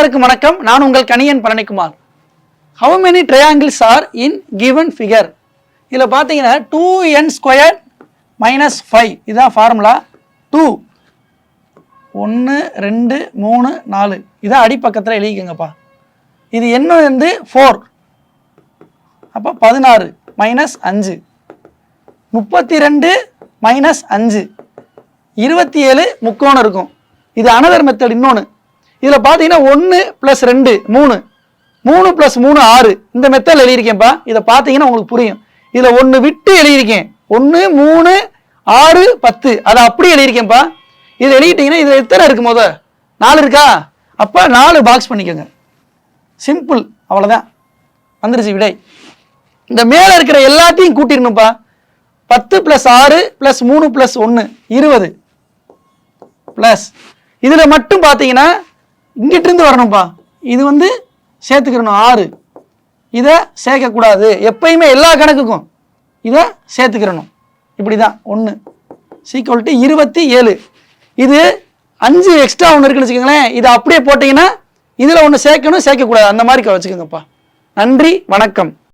அனைவருக்கும் வணக்கம். நான் உங்கள் Kaniyan Palanikumar. How many triangles are in given figure? இதில் பார்த்தீங்கன்னா 2n² minus 5 இதுதான் ஃபார்முலா. 2 1 2 3 4 இதான் அடிப்பக்கத்தில் எழுதிக்கங்கப்பா. இது என்ன வந்து 4 அப்போ 16 மைனஸ் 5 32 மைனஸ் 5 27 முக்கோணம் இருக்கும். இது அனதர் மெத்தட். இன்னொன்று இதில் பார்த்தீங்கன்னா 1 + 2 3 3 + 3 6 இந்த மெத்தடில் எழுதியிருக்கேன்ப்பா. இதை பார்த்தீங்கன்னா உங்களுக்கு புரியும். இதில் 1 விட்டு எழுதியிருக்கேன். 1 3 6 10 அதை அப்படி எழுதியிருக்கேன்ப்பா. இதை எழுதிட்டீங்கன்னா இதில் எத்தனை இருக்கும்? 4 இருக்கா? அப்போ 4 பாக்ஸ் பண்ணிக்கோங்க. சிம்பிள், அவ்வளோதான். வந்துருச்சு விடை. இந்த மேலே இருக்கிற எல்லாத்தையும் கூட்டிடணும்ப்பா. 10 + 6 + 3 + 1 20 ப்ளஸ் இதில் மட்டும் பார்த்தீங்கன்னா இங்கிட்டிருந்து வரணும்ப்பா. இது வந்து சேர்த்துக்கிறணும் 6. இதை சேர்க்கக்கூடாது. எப்பயுமே எல்லா கணக்குக்கும் இதை சேர்த்துக்கிறணும். இப்படி தான் 1 = 27. இது 5 எக்ஸ்ட்ரா ஒன்று இருக்குன்னு வச்சுக்கோங்களேன். இதை அப்படியே போட்டிங்கன்னா இதில் ஒன்று சேர்க்கணும், சேர்க்கக்கூடாது. அந்த மாதிரி வச்சுக்கோங்கப்பா. நன்றி, வணக்கம்.